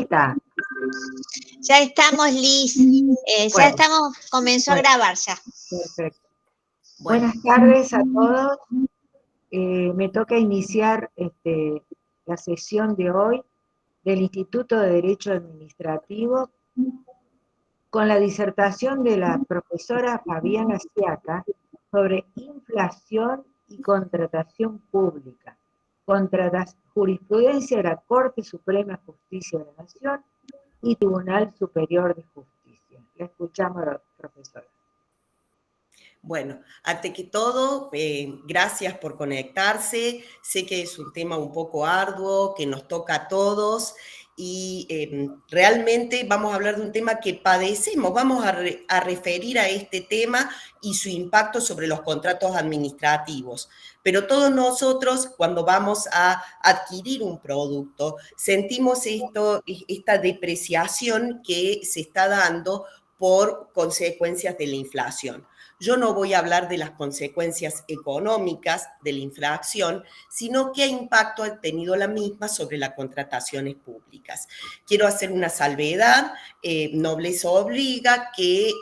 Julieta. Ya estamos, Liz. Ya estamos, comenzó a grabar ya. Perfecto. Buenas tardes a todos. Me toca iniciar la sesión de hoy del Instituto de Derecho Administrativo con la disertación de la profesora Fabiana Siaca sobre inflación y contratación pública, jurisprudencia de la Corte Suprema de Justicia de la Nación y Tribunal Superior de Justicia. La escuchamos, profesora. Bueno, ante que todo, gracias por conectarse. Sé que es un tema un poco arduo, que nos toca a todos y realmente vamos a hablar de un tema que padecemos. Vamos a referir a este tema y su impacto sobre los contratos administrativos. Pero todos nosotros, cuando vamos a adquirir un producto, sentimos esta depreciación que se está dando por consecuencias de la inflación. Yo no voy a hablar de las consecuencias económicas de la inflación, sino qué impacto ha tenido la misma sobre las contrataciones públicas. Quiero hacer una salvedad, nobleza obliga, que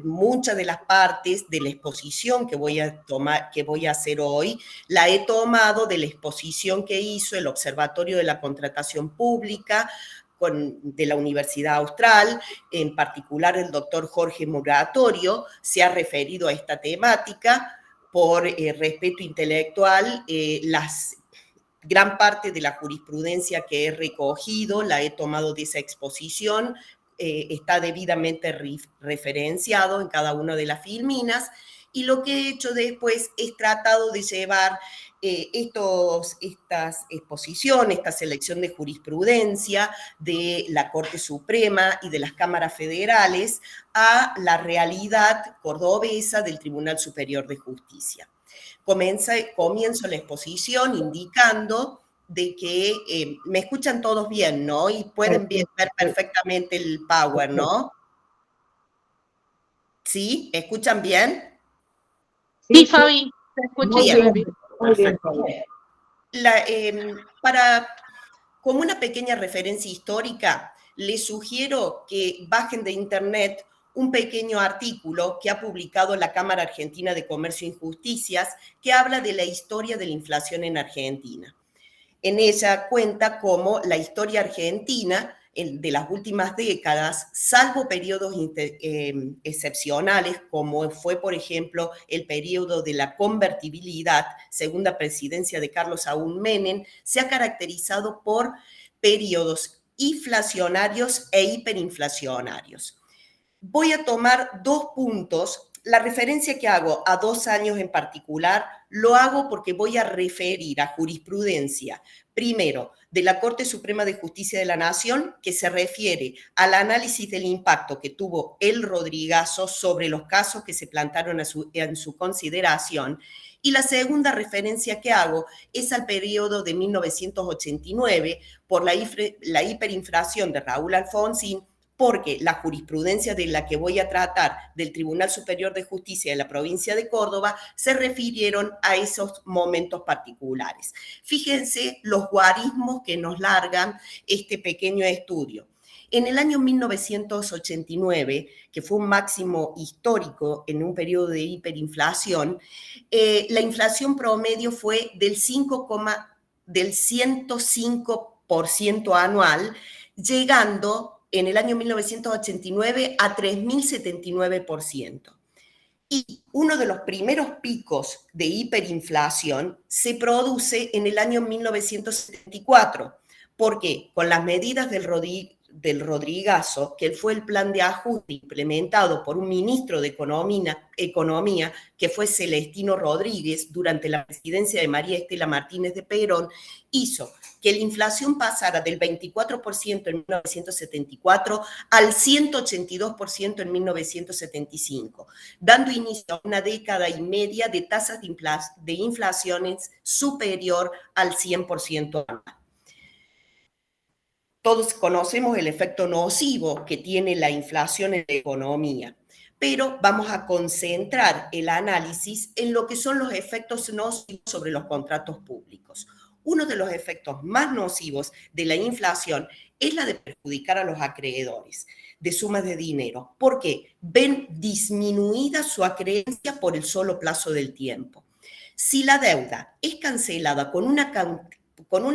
muchas de las partes de la exposición que voy a hacer hoy, la he tomado de la exposición que hizo el Observatorio de la Contratación Pública, de la Universidad Austral, en particular el doctor Jorge Moratorio, se ha referido a esta temática por respeto intelectual. Gran parte de la jurisprudencia que he recogido la he tomado de esa exposición, está debidamente referenciado en cada una de las filminas, y lo que he hecho después es tratado de llevar estas exposiciones, esta selección de jurisprudencia de la Corte Suprema y de las cámaras federales a la realidad cordobesa del Tribunal Superior de Justicia. Comienzo la exposición indicando de que me escuchan todos bien, ¿no? Y pueden ver perfectamente el PowerPoint, ¿no? ¿Sí? ¿Me escuchan bien? Sí, Fabi, te escucho bien. Muy bien, Fabi. Como una pequeña referencia histórica, les sugiero que bajen de internet un pequeño artículo que ha publicado la Cámara Argentina de Comercio y Justicias, que habla de la historia de la inflación en Argentina. En ella cuenta cómo la historia argentina de las últimas décadas, salvo periodos excepcionales, como fue, por ejemplo, el periodo de la convertibilidad, segunda presidencia de Carlos Saúl Menem, se ha caracterizado por periodos inflacionarios e hiperinflacionarios. Voy a tomar 2 puntos. La referencia que hago a 2 años en particular, lo hago porque voy a referir a jurisprudencia, primero, de la Corte Suprema de Justicia de la Nación, que se refiere al análisis del impacto que tuvo el Rodrigazo sobre los casos que se plantaron en su consideración. Y la segunda referencia que hago es al periodo de 1989 por la hiperinflación de Raúl Alfonsín, porque la jurisprudencia de la que voy a tratar del Tribunal Superior de Justicia de la provincia de Córdoba se refirieron a esos momentos particulares. Fíjense los guarismos que nos largan este pequeño estudio. En el año 1989, que fue un máximo histórico en un periodo de hiperinflación, la inflación promedio fue del 105% anual, llegando en el año 1989 a 3.079%. Y uno de los primeros picos de hiperinflación se produce en el año 1974, porque con las medidas del Rodrigazo, que fue el plan de ajuste implementado por un ministro de Economía, que fue Celestino Rodríguez, durante la presidencia de María Estela Martínez de Perón, hizo que la inflación pasara del 24% en 1974 al 182% en 1975, dando inicio a una década y media de tasas de inflaciones superior al 100% anual. Todos conocemos el efecto nocivo que tiene la inflación en la economía, pero vamos a concentrar el análisis en lo que son los efectos nocivos sobre los contratos públicos. Uno de los efectos más nocivos de la inflación es la de perjudicar a los acreedores de sumas de dinero, porque ven disminuida su acreencia por el solo plazo del tiempo. Si la deuda es cancelada con una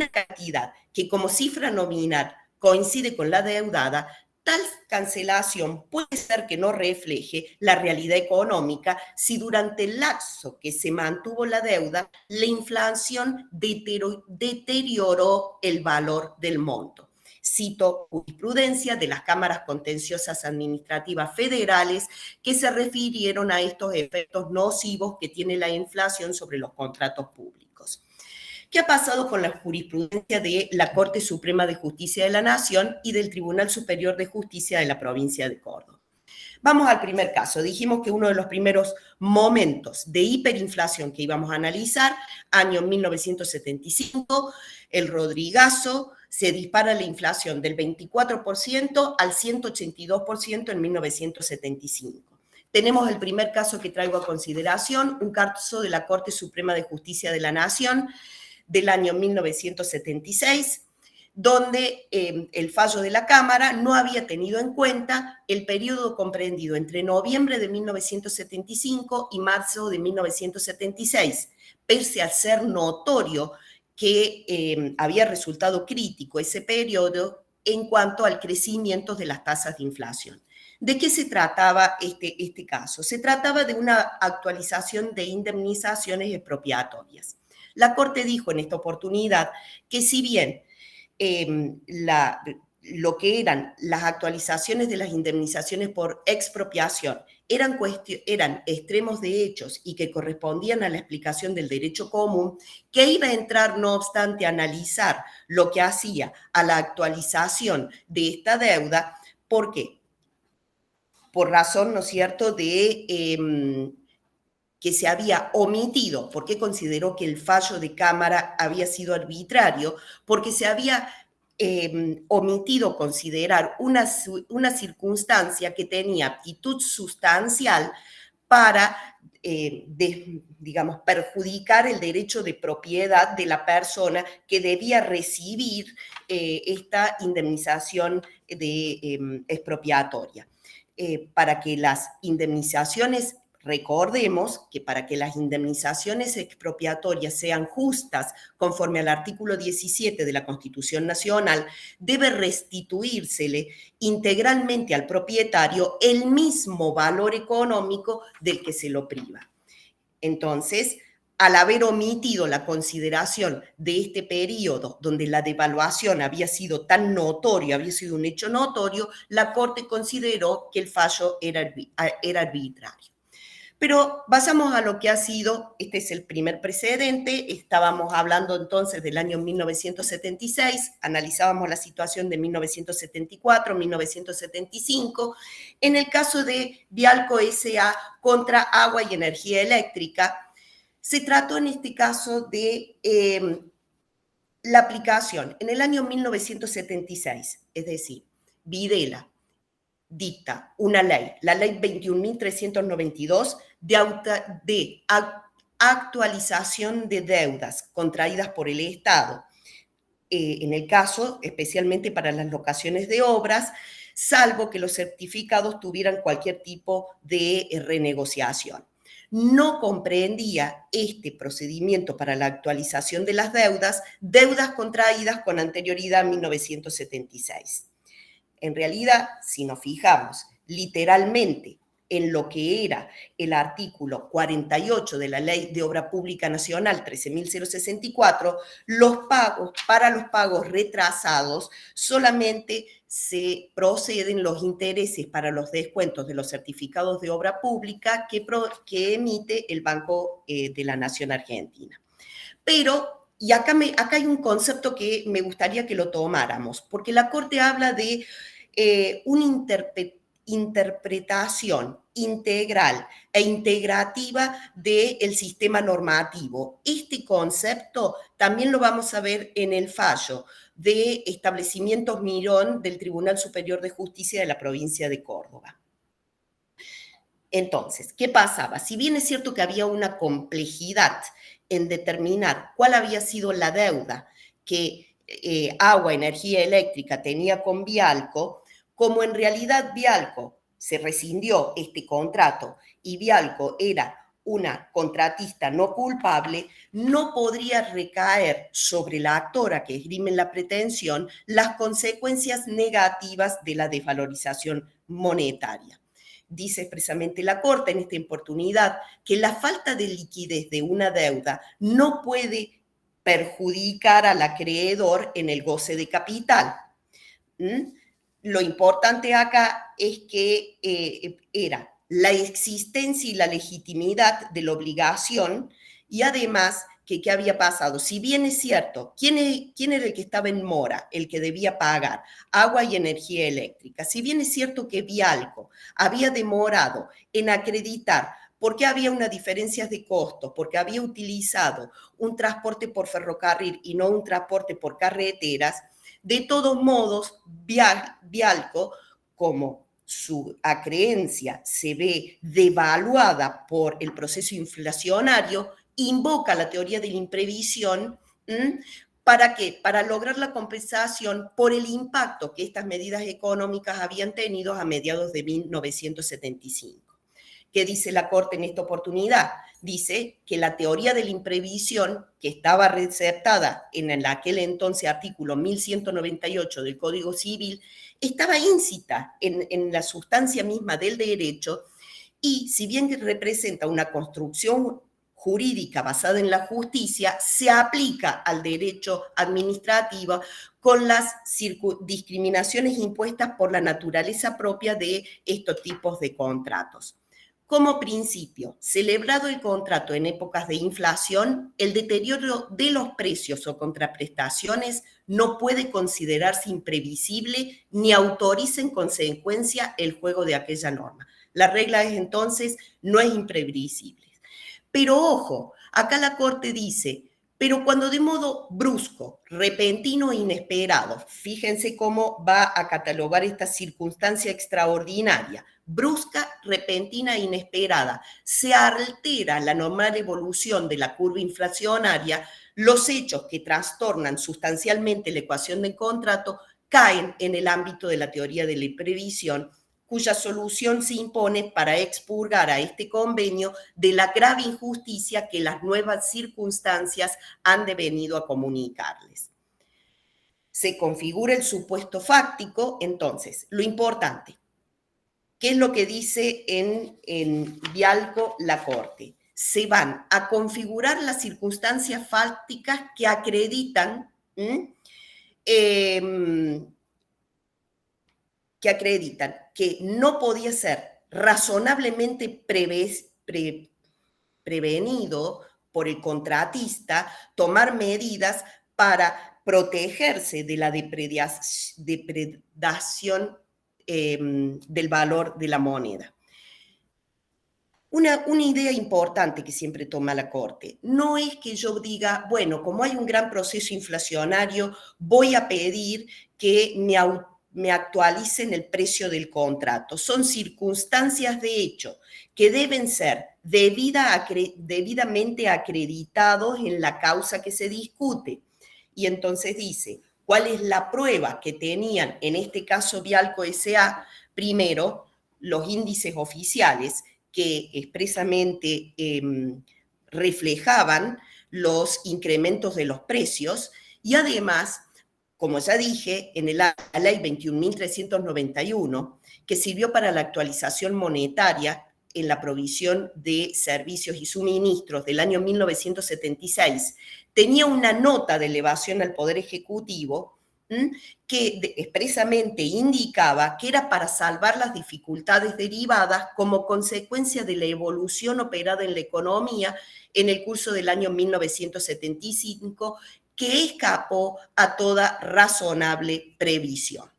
cantidad que como cifra nominal coincide con la deudada, tal cancelación puede ser que no refleje la realidad económica si durante el lapso que se mantuvo la deuda, la inflación deterioró el valor del monto. Cito jurisprudencia de las cámaras contenciosas administrativas federales que se refirieron a estos efectos nocivos que tiene la inflación sobre los contratos públicos. ¿Qué ha pasado con la jurisprudencia de la Corte Suprema de Justicia de la Nación y del Tribunal Superior de Justicia de la provincia de Córdoba? Vamos al primer caso. Dijimos que uno de los primeros momentos de hiperinflación que íbamos a analizar, año 1975, el Rodrigazo, se dispara la inflación del 24% al 182% en 1975. Tenemos el primer caso que traigo a consideración, un caso de la Corte Suprema de Justicia de la Nación del año 1976, donde el fallo de la Cámara no había tenido en cuenta el periodo comprendido entre noviembre de 1975 y marzo de 1976, pese a ser notorio que había resultado crítico ese periodo en cuanto al crecimiento de las tasas de inflación. ¿De qué se trataba este caso? Se trataba de una actualización de indemnizaciones expropiatorias. La Corte dijo en esta oportunidad que si bien lo que eran las actualizaciones de las indemnizaciones por expropiación eran extremos de hechos y que correspondían a la explicación del derecho común, que iba a entrar, no obstante, a analizar lo que hacía a la actualización de esta deuda. ¿Por qué? Por razón, ¿no es cierto?, de que se había omitido, porque consideró que el fallo de Cámara había sido arbitrario, porque se había omitido considerar una circunstancia que tenía aptitud sustancial para, digamos, perjudicar el derecho de propiedad de la persona que debía recibir esta indemnización expropiatoria. Para que las indemnizaciones, recordemos que para que las indemnizaciones expropiatorias sean justas conforme al artículo 17 de la Constitución Nacional, debe restituírsele integralmente al propietario el mismo valor económico del que se lo priva. Entonces, al haber omitido la consideración de este periodo donde la devaluación había sido tan notorio, había sido un hecho notorio, la Corte consideró que el fallo era arbitrario. Pero pasamos a lo que ha sido, este es el primer precedente, estábamos hablando entonces del año 1976, analizábamos la situación de 1974, 1975, en el caso de Vialco S.A. contra Agua y Energía Eléctrica. Se trató en este caso de la aplicación en el año 1976, es decir, Videla dicta una ley, la ley 21.392 de actualización de deudas contraídas por el Estado, en el caso especialmente para las locaciones de obras, salvo que los certificados tuvieran cualquier tipo de renegociación. No comprendía este procedimiento para la actualización de las deudas contraídas con anterioridad a 1976. En realidad, si nos fijamos literalmente en lo que era el artículo 48 de la Ley de Obra Pública Nacional 13.064, para los pagos retrasados solamente se proceden los intereses para los descuentos de los certificados de obra pública que emite el Banco de la Nación Argentina. Pero, y acá hay un concepto que me gustaría que lo tomáramos, porque la Corte habla de una interpretación integral e integrativa del sistema normativo. Este concepto también lo vamos a ver en el fallo de Establecimientos Mirón del Tribunal Superior de Justicia de la provincia de Córdoba. Entonces, ¿qué pasaba? Si bien es cierto que había una complejidad en determinar cuál había sido la deuda que Agua, Energía Eléctrica tenía con Vialco, como en realidad Vialco se rescindió este contrato y Vialco era una contratista no culpable, no podría recaer sobre la actora que esgrime la pretensión las consecuencias negativas de la desvalorización monetaria. Dice expresamente la Corte en esta oportunidad que la falta de liquidez de una deuda no puede perjudicar al acreedor en el goce de capital. Lo importante acá es que era la existencia y la legitimidad de la obligación y además que qué había pasado. Si bien es cierto, ¿quién era el que estaba en mora, el que debía pagar agua y energía eléctrica? Si bien es cierto que Vialco había demorado en acreditar porque había unas diferencias de costos, porque había utilizado un transporte por ferrocarril y no un transporte por carreteras, de todos modos, Vialco, como su acreencia se ve devaluada por el proceso inflacionario, invoca la teoría de la imprevisión. ¿Para qué? Para lograr la compensación por el impacto que estas medidas económicas habían tenido a mediados de 1975. ¿Qué dice la Corte en esta oportunidad? Dice que la teoría de la imprevisión, que estaba receptada en aquel entonces artículo 1198 del Código Civil, estaba íncita en la sustancia misma del derecho y, si bien representa una construcción jurídica basada en la justicia, se aplica al derecho administrativo con las discriminaciones impuestas por la naturaleza propia de estos tipos de contratos. Como principio, celebrado el contrato en épocas de inflación, el deterioro de los precios o contraprestaciones no puede considerarse imprevisible ni autoriza en consecuencia el juego de aquella norma. La regla es entonces, no es imprevisible. Pero ojo, acá la Corte dice, pero cuando de modo brusco, repentino e inesperado, fíjense cómo va a catalogar esta circunstancia extraordinaria, brusca, repentina e inesperada, se altera la normal evolución de la curva inflacionaria, los hechos que trastornan sustancialmente la ecuación del contrato caen en el ámbito de la teoría de la imprevisión, cuya solución se impone para expurgar a este convenio de la grave injusticia que las nuevas circunstancias han devenido a comunicarles. Se configura el supuesto fáctico, entonces, lo importante, ¿qué es lo que dice en Vialco la Corte? Se van a configurar las circunstancias fácticas que acreditan que no podía ser razonablemente prevenido por el contratista tomar medidas para protegerse de la depredación del valor de la moneda. Una idea importante que siempre toma la Corte, no es que yo diga, bueno, como hay un gran proceso inflacionario, voy a pedir que me actualicen el precio del contrato. Son circunstancias de hecho que deben ser debidamente acreditados en la causa que se discute. Y entonces dice, ¿cuál es la prueba que tenían, en este caso Vialco S.A.? Primero, los índices oficiales que expresamente reflejaban los incrementos de los precios y además, como ya dije, en la ley 21.391, que sirvió para la actualización monetaria en la provisión de servicios y suministros del año 1976, tenía una nota de elevación al Poder Ejecutivo que expresamente indicaba que era para salvar las dificultades derivadas como consecuencia de la evolución operada en la economía en el curso del año 1975, que escapó a toda razonable previsión.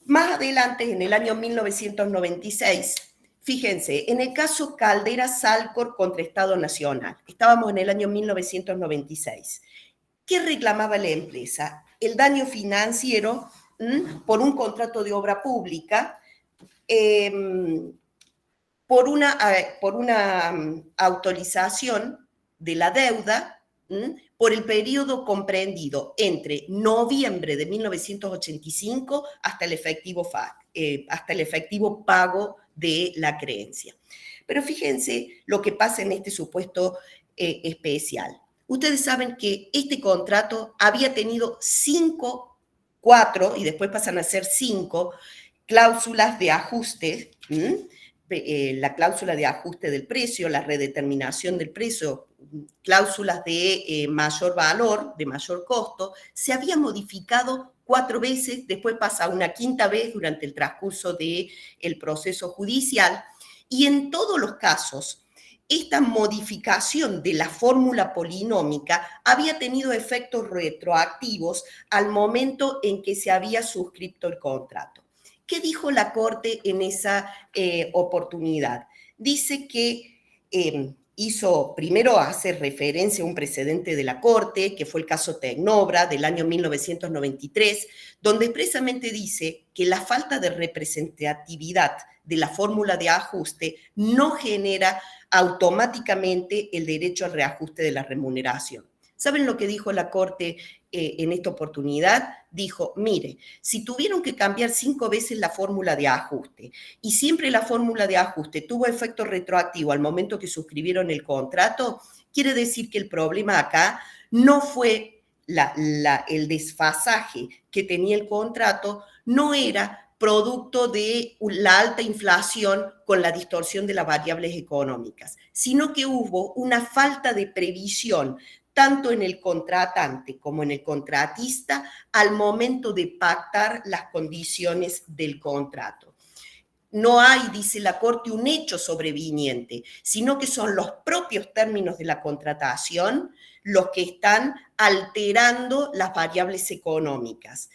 Más adelante, en el año 1996, fíjense, en el caso Caldera-Salcor contra Estado Nacional, estábamos en el año 1996. ¿Qué reclamaba la empresa? El daño financiero por un contrato de obra pública, por una autorización de la deuda, por el periodo comprendido entre noviembre de 1985 hasta el efectivo pago de la creencia. Pero fíjense lo que pasa en este supuesto especial. Ustedes saben que este contrato había tenido 4 y después pasan a ser 5 cláusulas de ajuste, la cláusula de ajuste del precio, la redeterminación del precio, cláusulas de mayor valor, de mayor costo, se había modificado 4 veces, después pasa una 5ª vez durante el transcurso del proceso judicial, y en todos los casos, esta modificación de la fórmula polinómica había tenido efectos retroactivos al momento en que se había suscrito el contrato. ¿Qué dijo la Corte en esa oportunidad? Dice que primero hace referencia a un precedente de la Corte, que fue el caso Tecnobra del año 1993, donde expresamente dice que la falta de representatividad de la fórmula de ajuste no genera automáticamente el derecho al reajuste de la remuneración. ¿Saben lo que dijo la Corte en esta oportunidad? Dijo, mire, si tuvieron que cambiar 5 veces la fórmula de ajuste y siempre la fórmula de ajuste tuvo efecto retroactivo al momento que suscribieron el contrato, quiere decir que el problema acá no fue el desfasaje que tenía el contrato, no era producto de la alta inflación con la distorsión de las variables económicas, sino que hubo una falta de previsión tanto en el contratante como en el contratista al momento de pactar las condiciones del contrato. No hay, dice la Corte, un hecho sobreviniente, sino que son los propios términos de la contratación los que están alterando las variables económicas.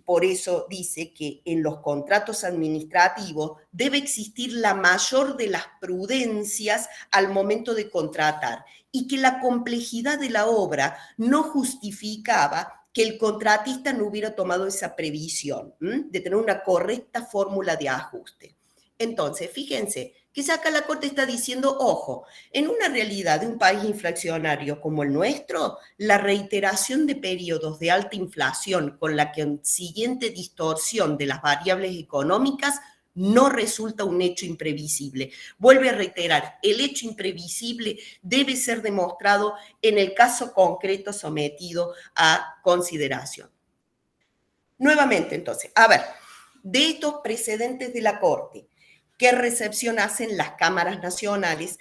Por eso dice que en los contratos administrativos debe existir la mayor de las prudencias al momento de contratar y que la complejidad de la obra no justificaba que el contratista no hubiera tomado esa previsión de tener una correcta fórmula de ajuste. Entonces, fíjense que ya acá la Corte está diciendo, ojo, en una realidad de un país inflacionario como el nuestro, la reiteración de periodos de alta inflación con la consiguiente distorsión de las variables económicas no resulta un hecho imprevisible. Vuelve a reiterar, el hecho imprevisible debe ser demostrado en el caso concreto sometido a consideración. Nuevamente, entonces, a ver, de estos precedentes de la Corte, ¿qué recepción hacen las cámaras nacionales?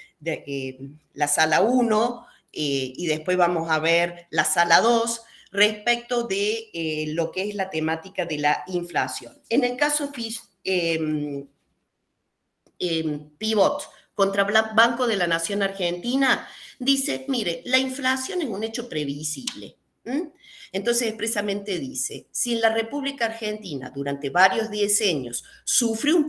La sala 1 y después vamos a ver la sala 2 respecto de lo que es la temática de la inflación. En el caso Pivot contra Banco de la Nación Argentina, dice, mire, la inflación es un hecho previsible. Entonces, expresamente dice, si en la República Argentina durante varios decenios sufrió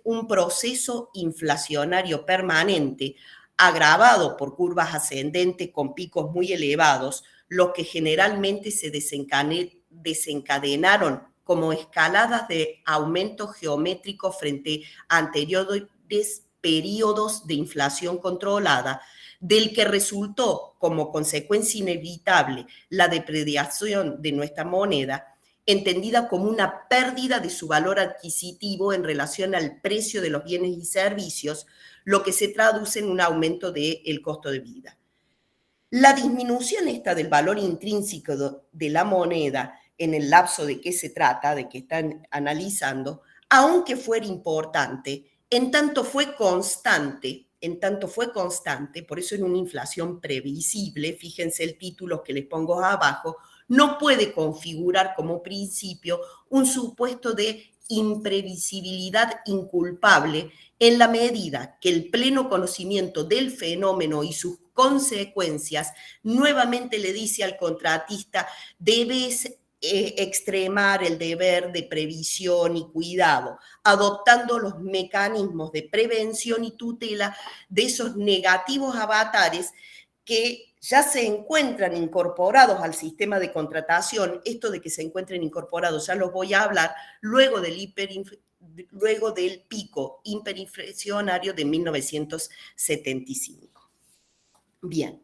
un proceso inflacionario permanente, agravado por curvas ascendentes con picos muy elevados, los que generalmente se desencadenaron como escaladas de aumento geométrico frente a anteriores periodos de inflación controlada, del que resultó como consecuencia inevitable la depreciación de nuestra moneda, entendida como una pérdida de su valor adquisitivo en relación al precio de los bienes y servicios, lo que se traduce en un aumento del costo de vida. La disminución esta del valor intrínseco de la moneda en el lapso de qué se trata, de que están analizando, aunque fuera importante, en tanto fue constante, por eso en una inflación previsible, fíjense el título que les pongo abajo, no puede configurar como principio un supuesto de imprevisibilidad inculpable en la medida que el pleno conocimiento del fenómeno y sus consecuencias nuevamente le dice al contratista, debes extremar el deber de previsión y cuidado, adoptando los mecanismos de prevención y tutela de esos negativos avatares que ya se encuentran incorporados al sistema de contratación. Esto de que se encuentren incorporados, ya los voy a hablar, luego del pico hiperinflacionario de 1975. Bien,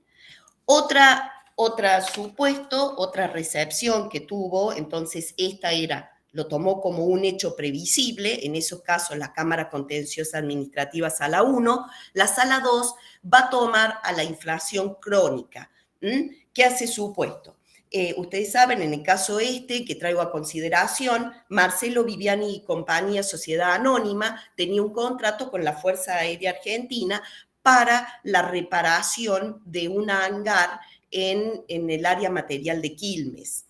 otra Otro supuesto, otra recepción que tuvo, entonces lo tomó como un hecho previsible, en esos casos la Cámara Contenciosa Administrativa Sala 1, la Sala 2 va a tomar a la inflación crónica. ¿Qué hace supuesto? Ustedes saben, en el caso que traigo a consideración, Marcelo Viviani y compañía, Sociedad Anónima, tenía un contrato con la Fuerza Aérea Argentina para la reparación de un hangar en el área material de Quilmes.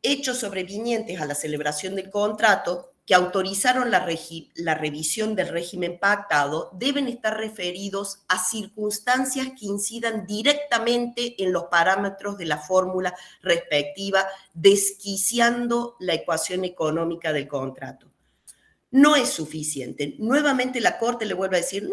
Hechos sobrevinientes a la celebración del contrato que autorizaron la revisión del régimen pactado deben estar referidos a circunstancias que incidan directamente en los parámetros de la fórmula respectiva, desquiciando la ecuación económica del contrato. No es suficiente. Nuevamente la Corte le vuelve a decir,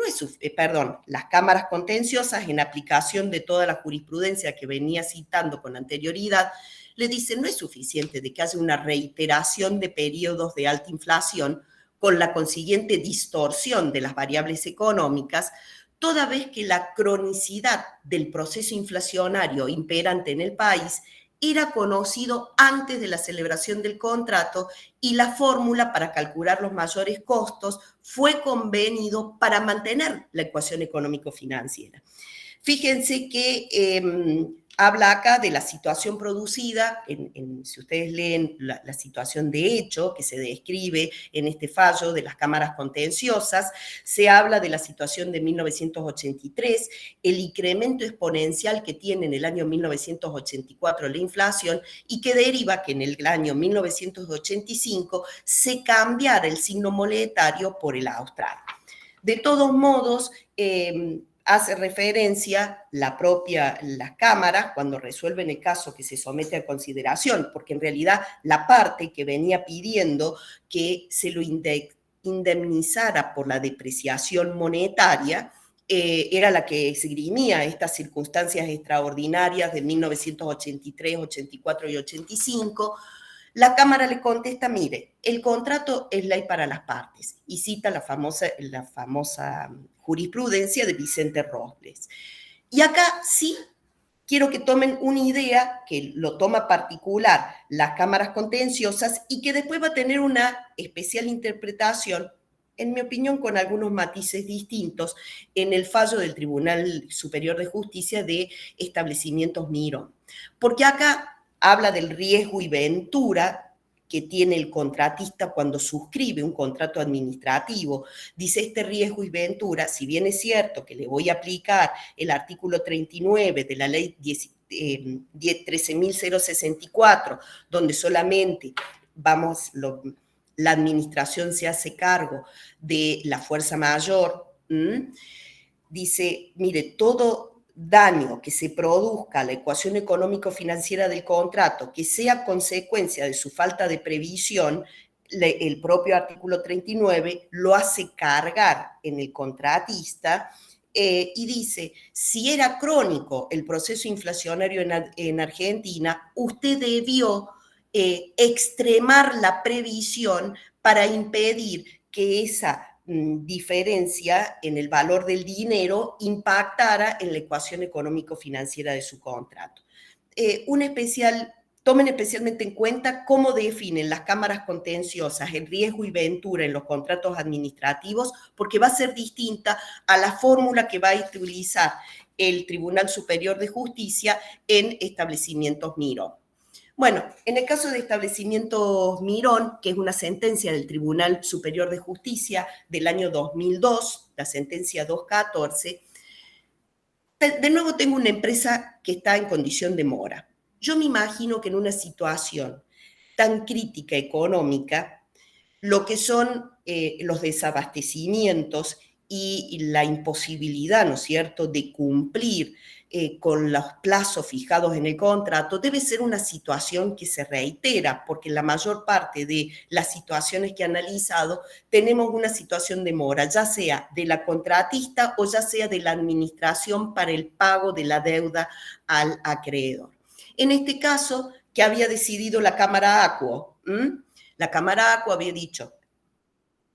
las cámaras contenciosas, en aplicación de toda la jurisprudencia que venía citando con anterioridad, le dicen, no es suficiente de que haya una reiteración de periodos de alta inflación con la consiguiente distorsión de las variables económicas, toda vez que la cronicidad del proceso inflacionario imperante en el país era conocido antes de la celebración del contrato y la fórmula para calcular los mayores costos fue convenido para mantener la ecuación económico-financiera. Fíjense que habla acá de la situación producida, si ustedes leen la situación de hecho que se describe en este fallo de las cámaras contenciosas, se habla de la situación de 1983, el incremento exponencial que tiene en el año 1984 la inflación y que deriva que en el año 1985 se cambiara el signo monetario por el austral. De todos modos, hace referencia las cámaras cuando resuelven el caso que se somete a consideración, porque en realidad la parte que venía pidiendo que se lo indemnizara por la depreciación monetaria era la que esgrimía estas circunstancias extraordinarias de 1983, 84 y 85. La Cámara le contesta, mire, el contrato es ley para las partes, y cita la famosa jurisprudencia de Vicente Robles. Y acá sí quiero que tomen una idea que lo toma particular las cámaras contenciosas y que después va a tener una especial interpretación, en mi opinión, con algunos matices distintos, en el fallo del Tribunal Superior de Justicia de Establecimientos Mirón. Porque acá habla del riesgo y ventura que tiene el contratista cuando suscribe un contrato administrativo. Dice, este riesgo y ventura, si bien es cierto que le voy a aplicar el artículo 39 de la ley 13.064, donde solamente la administración se hace cargo de la fuerza mayor, dice, mire, todo daño que se produzca a la ecuación económico-financiera del contrato, que sea consecuencia de su falta de previsión, el propio artículo 39 lo hace cargar en el contratista y dice, si era crónico el proceso inflacionario en Argentina, usted debió extremar la previsión para impedir que esa diferencia en el valor del dinero impactara en la ecuación económico-financiera de su contrato. Tomen especialmente en cuenta cómo definen las cámaras contenciosas el riesgo y ventura en los contratos administrativos, porque va a ser distinta a la fórmula que va a utilizar el Tribunal Superior de Justicia en establecimientos Mirón. Bueno, en el caso de establecimientos Mirón, que es una sentencia del Tribunal Superior de Justicia del año 2002, la sentencia 214, de nuevo tengo una empresa que está en condición de mora. Yo me imagino que en una situación tan crítica económica, lo que son los desabastecimientos y la imposibilidad, ¿no es cierto?, de cumplir con los plazos fijados en el contrato, debe ser una situación que se reitera, porque en la mayor parte de las situaciones que he analizado tenemos una situación de mora, ya sea de la contratista o ya sea de la administración para el pago de la deuda al acreedor. En este caso, ¿qué había decidido la Cámara Acuo? La Cámara Acuo había dicho,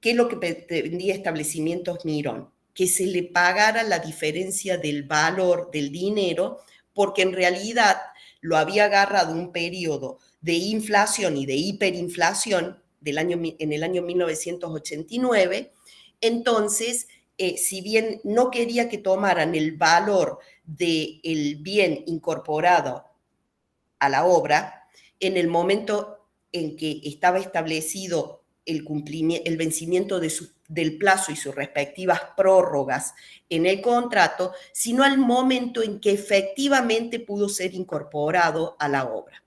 ¿qué es lo que pretendía establecimientos Mirón? Que se le pagara la diferencia del valor del dinero porque en realidad lo había agarrado un periodo de inflación y de hiperinflación en el año 1989. Entonces, si bien no quería que tomaran el valor del bien incorporado a la obra, en el momento en que estaba establecido el vencimiento del plazo y sus respectivas prórrogas en el contrato, sino al momento en que efectivamente pudo ser incorporado a la obra.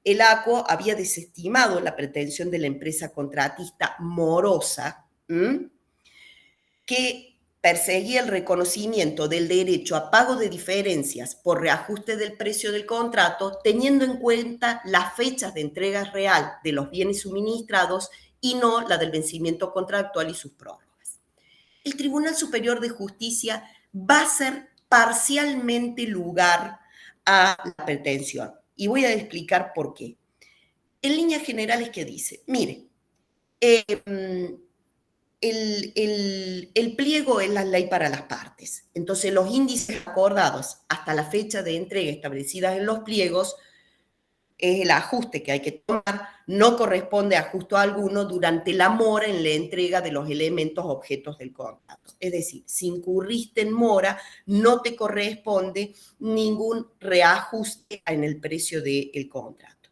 El ACO había desestimado la pretensión de la empresa contratista morosa, que perseguía el reconocimiento del derecho a pago de diferencias por reajuste del precio del contrato, teniendo en cuenta las fechas de entrega real de los bienes suministrados y no la del vencimiento contractual y sus prórrogas. El Tribunal Superior de Justicia va a ser parcialmente lugar a la pretensión. Y voy a explicar por qué. En líneas generales, ¿qué dice? Mire, el pliego es la ley para las partes. Entonces, los índices acordados hasta la fecha de entrega establecidas en los pliegos es el ajuste que hay que tomar, no corresponde a ajuste alguno durante la mora en la entrega de los elementos objetos del contrato. Es decir, si incurriste en mora, no te corresponde ningún reajuste en el precio del contrato.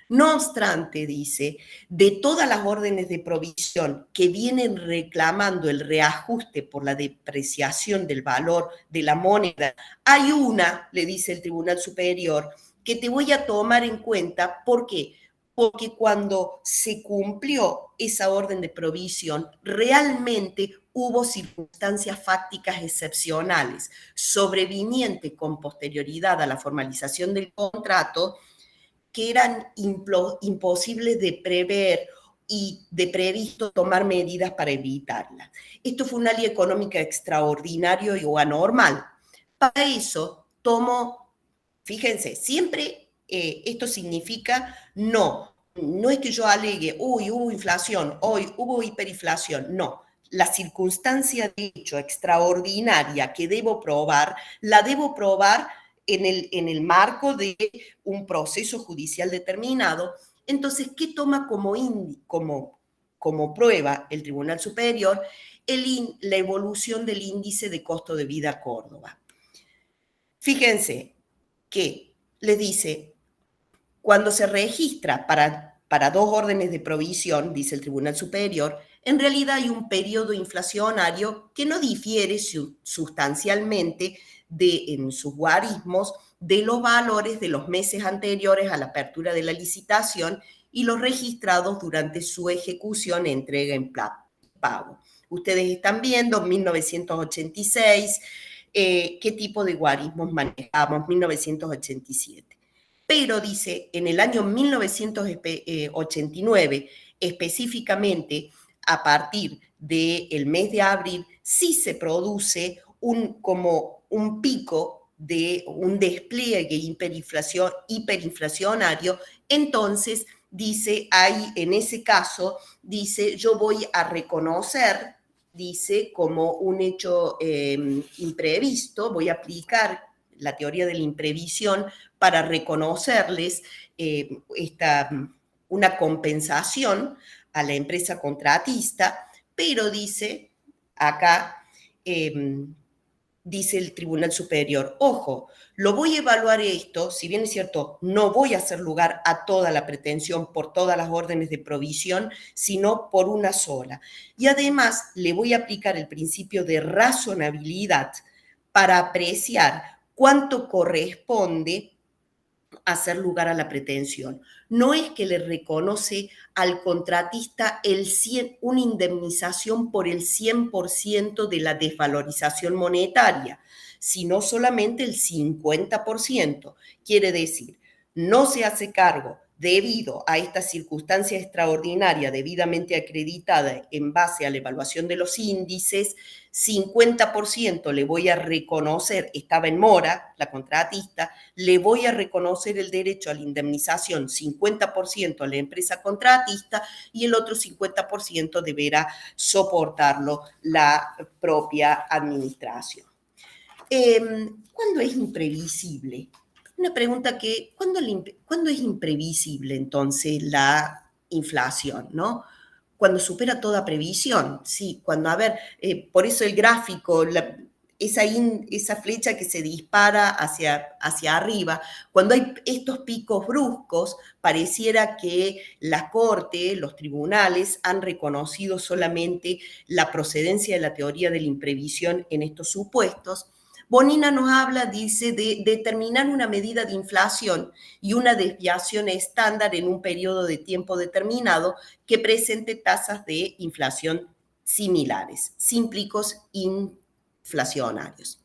No obstante, dice, de todas las órdenes de provisión que vienen reclamando el reajuste por la depreciación del valor de la moneda, hay una, le dice el Tribunal Superior, que te voy a tomar en cuenta. ¿Por qué? Porque cuando se cumplió esa orden de provisión, realmente hubo circunstancias fácticas excepcionales, sobrevinientes con posterioridad a la formalización del contrato, que eran imposibles de prever y de previsto tomar medidas para evitarlas. Esto fue una ley económica extraordinaria o anormal. Para eso fíjense, siempre esto significa no es que yo alegue, hubo inflación, hoy hubo hiperinflación, no. La circunstancia de hecho extraordinaria que debo probar, la debo probar en el marco de un proceso judicial determinado. Entonces, ¿qué toma como prueba el Tribunal Superior? La evolución del índice de costo de vida Córdoba. Fíjense que les dice, cuando se registra para dos órdenes de provisión, dice el Tribunal Superior, en realidad hay un periodo inflacionario que no difiere sustancialmente en sus guarismos de los valores de los meses anteriores a la apertura de la licitación y los registrados durante su ejecución e entrega en pago. Ustedes están viendo 1986, qué tipo de guarismos manejamos, 1987. Pero dice, en el año 1989, específicamente a partir del mes de abril, sí se produce como un pico de un despliegue hiperinflacionario. Entonces, dice, ahí en ese caso, dice, yo voy a reconocer, dice, como un hecho imprevisto, voy a aplicar la teoría de la imprevisión para reconocerles una compensación a la empresa contratista, pero dice acá, dice el Tribunal Superior, ojo, lo voy a evaluar esto, si bien es cierto, no voy a hacer lugar a toda la pretensión por todas las órdenes de provisión, sino por una sola. Y además le voy a aplicar el principio de razonabilidad para apreciar cuánto corresponde hacer lugar a la pretensión. No es que le reconoce al contratista una indemnización por el 100% de la desvalorización monetaria, sino solamente el 50%. Quiere decir, no se hace cargo debido a esta circunstancia extraordinaria debidamente acreditada en base a la evaluación de los índices, 50% le voy a reconocer, estaba en mora la contratista, le voy a reconocer el derecho a la indemnización, 50% a la empresa contratista y el otro 50% deberá soportarlo la propia administración. ¿Cuándo es imprevisible? Una pregunta que, ¿cuándo es imprevisible entonces la inflación, ¿no? Cuando supera toda previsión, sí, cuando, a ver, por eso el gráfico, esa flecha que se dispara hacia arriba, cuando hay estos picos bruscos, pareciera que la Corte, los tribunales, han reconocido solamente la procedencia de la teoría de la imprevisión en estos supuestos. Bonina nos habla, dice, de determinar una medida de inflación y una desviación estándar en un periodo de tiempo determinado que presente tasas de inflación similares, cíclicos inflacionarios.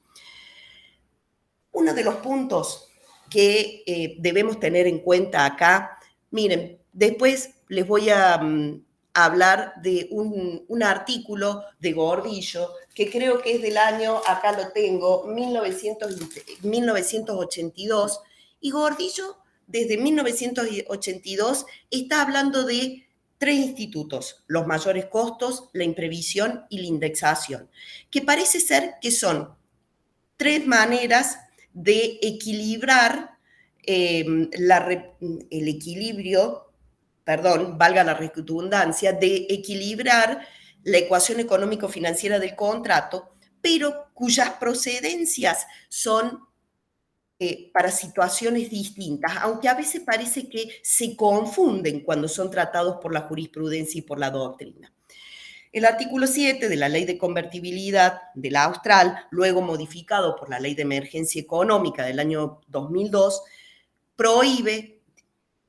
Uno de los puntos que debemos tener en cuenta acá, miren, después les voy a hablar de un artículo de Gordillo, que creo que es del año, acá lo tengo, 1982, y Gordillo desde 1982 está hablando de 3 institutos, los mayores costos, la imprevisión y la indexación, que parece ser que son 3 maneras de equilibrar el equilibrio, perdón, valga la redundancia, de equilibrar la ecuación económico-financiera del contrato, pero cuyas procedencias son para situaciones distintas, aunque a veces parece que se confunden cuando son tratados por la jurisprudencia y por la doctrina. El artículo 7 de la Ley de Convertibilidad de la Austral, luego modificado por la Ley de Emergencia Económica del año 2002, prohíbe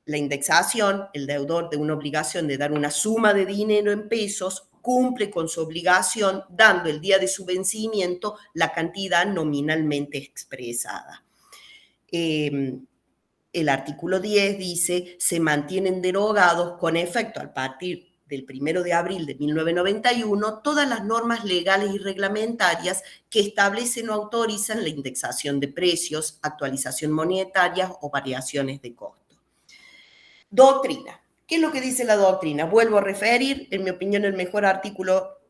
la indexación. El deudor de una obligación de dar una suma de dinero en pesos cumple con su obligación dando el día de su vencimiento la cantidad nominalmente expresada. El artículo 10 dice, se mantienen derogados con efecto a partir del 1 de abril de 1991 todas las normas legales y reglamentarias que establecen o autorizan la indexación de precios, actualización monetaria o variaciones de costo. Doctrina. ¿Qué es lo que dice la doctrina? Vuelvo a referir, en mi opinión, el mejor artículo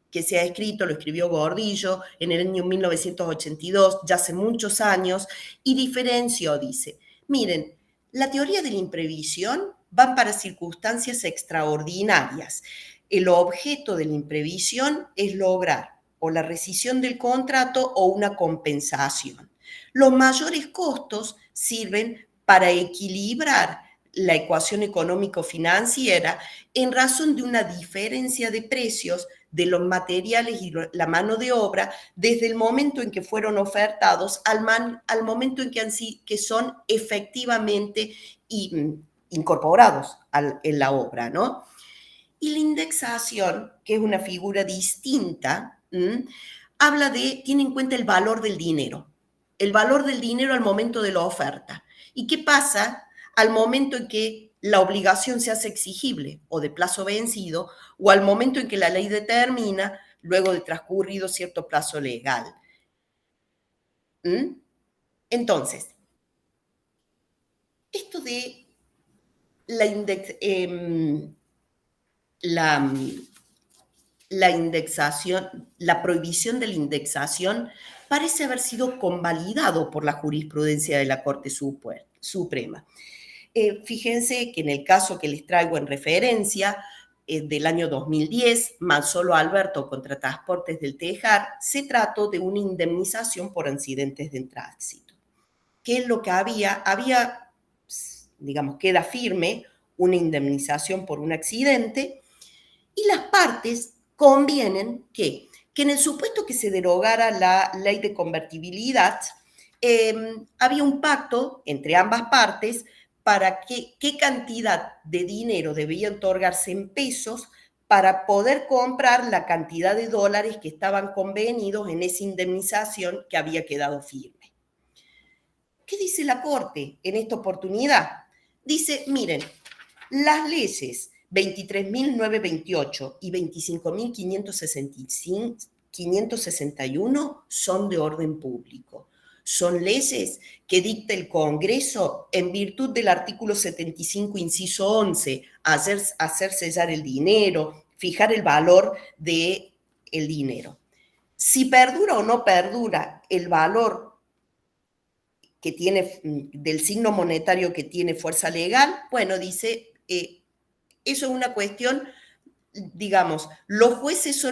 que se ha escrito, lo escribió Gordillo en el año 1982, ya hace muchos años, y diferenció, dice, miren, la teoría de la imprevisión van para circunstancias extraordinarias. El objeto de la imprevisión es lograr o la rescisión del contrato o una compensación. Los mayores costos sirven para equilibrar la ecuación económico-financiera en razón de una diferencia de precios de los materiales y la mano de obra desde el momento en que fueron ofertados al momento en que son efectivamente incorporados en la obra, ¿no? Y la indexación, que es una figura distinta, tiene en cuenta el valor del dinero al momento de la oferta. ¿Y qué pasa al momento en que la obligación se hace exigible o de plazo vencido, o al momento en que la ley determina, luego de transcurrido cierto plazo legal? Entonces, esto de la indexación, la prohibición de la indexación, parece haber sido convalidado por la jurisprudencia de la Corte Suprema. Fíjense que en el caso que les traigo en referencia, del año 2010, Mansolo Alberto contra Transportes del Tejar, se trató de una indemnización por accidentes de tránsito. ¿Qué es lo que había? Había, digamos, queda firme una indemnización por un accidente y las partes convienen que en el supuesto que se derogara la ley de convertibilidad, había un pacto entre ambas partes para qué cantidad de dinero debía otorgarse en pesos para poder comprar la cantidad de dólares que estaban convenidos en esa indemnización que había quedado firme. ¿Qué dice la Corte en esta oportunidad? Dice, miren, las leyes 23.928 y 25.561 son de orden público. Son leyes que dicta el Congreso en virtud del artículo 75, inciso 11, hacer sellar el dinero, fijar el valor del dinero. Si perdura o no perdura el valor que tiene, del signo monetario que tiene fuerza legal, bueno, dice, eso es una cuestión, digamos, los jueces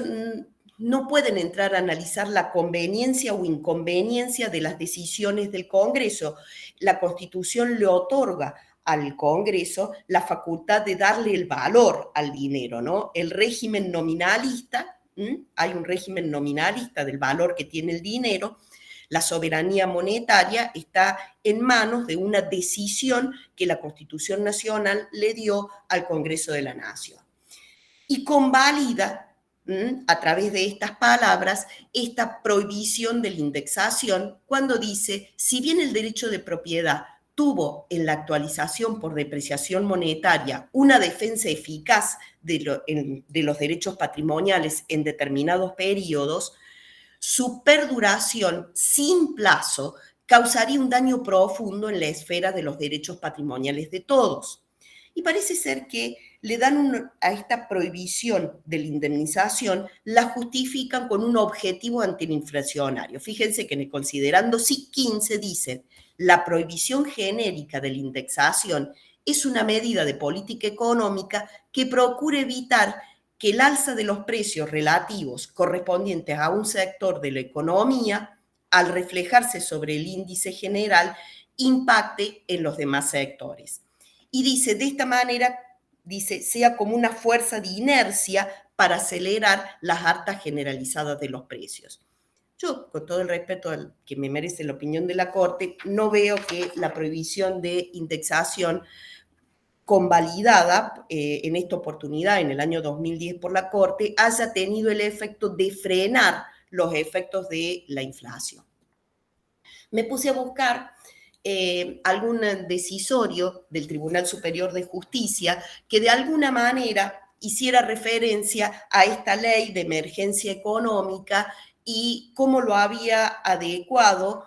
no pueden entrar a analizar la conveniencia o inconveniencia de las decisiones del Congreso. La Constitución le otorga al Congreso la facultad de darle el valor al dinero, ¿no? El régimen nominalista, hay un régimen nominalista del valor que tiene el dinero. La soberanía monetaria está en manos de una decisión que la Constitución Nacional le dio al Congreso de la Nación. Y convalida a través de estas palabras esta prohibición de la indexación cuando dice, si bien el derecho de propiedad tuvo en la actualización por depreciación monetaria una defensa eficaz de los derechos patrimoniales en determinados periodos, su perduración sin plazo causaría un daño profundo en la esfera de los derechos patrimoniales de todos. Y parece ser que le dan a esta prohibición de la indemnización, la justifican con un objetivo antiinflacionario. Fíjense que en el considerando 15 dicen, la prohibición genérica de la indexación es una medida de política económica que procura evitar que el alza de los precios relativos correspondientes a un sector de la economía, al reflejarse sobre el índice general, impacte en los demás sectores. Y dice, de esta manera, dice, sea como una fuerza de inercia para acelerar las alzas generalizadas de los precios. Yo, con todo el respeto al que me merece la opinión de la Corte, no veo que la prohibición de indexación convalidada en esta oportunidad, en el año 2010 por la Corte, haya tenido el efecto de frenar los efectos de la inflación. Me puse a buscar algún decisorio del Tribunal Superior de Justicia que de alguna manera hiciera referencia a esta ley de emergencia económica y cómo lo había adecuado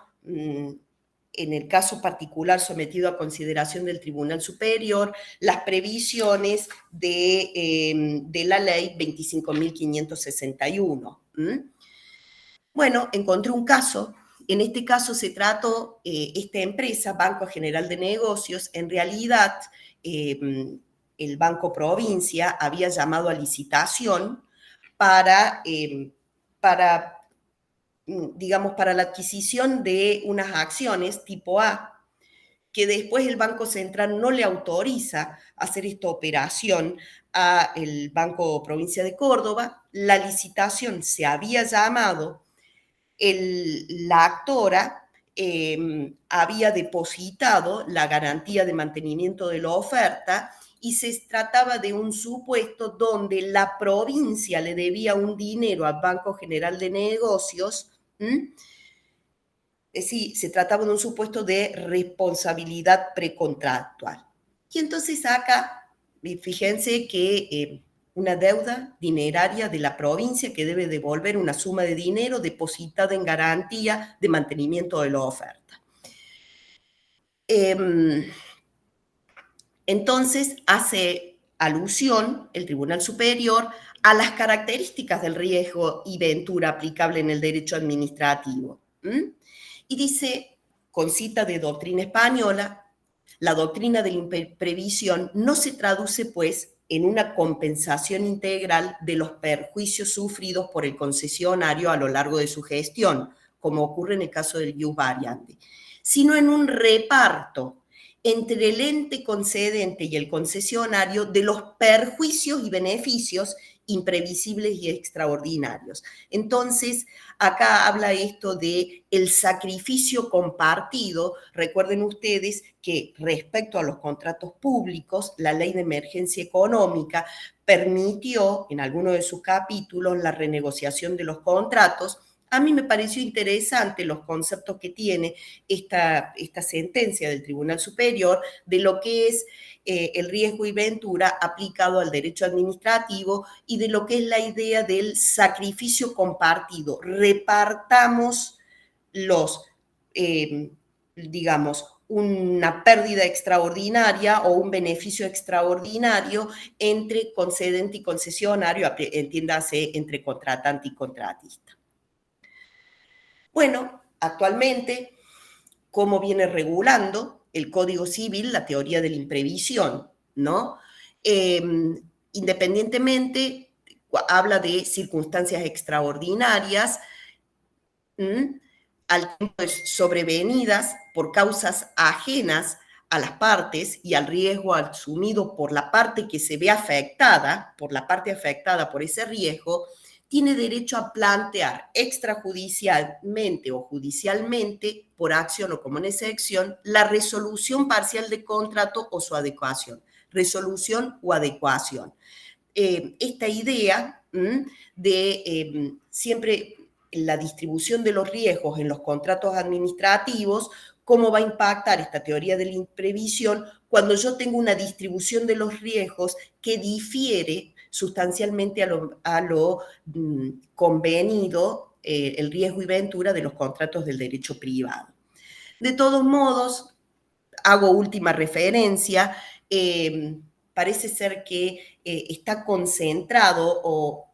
en el caso particular sometido a consideración del Tribunal Superior, las previsiones de la ley 25.561. Bueno, encontré un caso. En este caso se trató esta empresa, Banco General de Negocios. En realidad, el Banco Provincia había llamado a licitación para la adquisición de unas acciones tipo A, que después el Banco Central no le autoriza hacer esta operación al Banco Provincia de Córdoba. La licitación se había llamado, la actora había depositado la garantía de mantenimiento de la oferta y se trataba de un supuesto donde la provincia le debía un dinero al Banco General de Negocios. Sí, se trataba de un supuesto de responsabilidad precontractual. Y entonces acá, fíjense que una deuda dineraria de la provincia que debe devolver una suma de dinero depositada en garantía de mantenimiento de la oferta. Entonces hace alusión el Tribunal Superior a las características del riesgo y ventura aplicable en el derecho administrativo. Y dice, con cita de doctrina española, la doctrina de la imprevisión no se traduce, pues, en una compensación integral de los perjuicios sufridos por el concesionario a lo largo de su gestión, como ocurre en el caso del ius variandi, sino en un reparto entre el ente concedente y el concesionario de los perjuicios y beneficios imprevisibles y extraordinarios. Entonces, acá habla esto de el sacrificio compartido. Recuerden ustedes que respecto a los contratos públicos, la ley de emergencia económica permitió en alguno de sus capítulos la renegociación de los contratos. A mí me pareció interesante los conceptos que tiene esta sentencia del Tribunal Superior de lo que es el riesgo y ventura aplicado al derecho administrativo y de lo que es la idea del sacrificio compartido. Repartamos una pérdida extraordinaria o un beneficio extraordinario entre concedente y concesionario, entiéndase entre contratante y contratista. Bueno, actualmente, ¿cómo viene regulando el Código Civil la teoría de la imprevisión? ¿No? Independientemente, habla de circunstancias extraordinarias, al tiempo sobrevenidas por causas ajenas a las partes y al riesgo asumido por la parte que se ve afectada, por la parte afectada por ese riesgo, tiene derecho a plantear extrajudicialmente o judicialmente, por acción o como en excepción, la resolución parcial de contrato o su adecuación. Resolución o adecuación. Esta idea de siempre la distribución de los riesgos en los contratos administrativos, cómo va a impactar esta teoría de la imprevisión cuando yo tengo una distribución de los riesgos que difiere sustancialmente a lo convenido, el riesgo y ventura de los contratos del derecho privado. De todos modos, hago última referencia, parece ser que está concentrado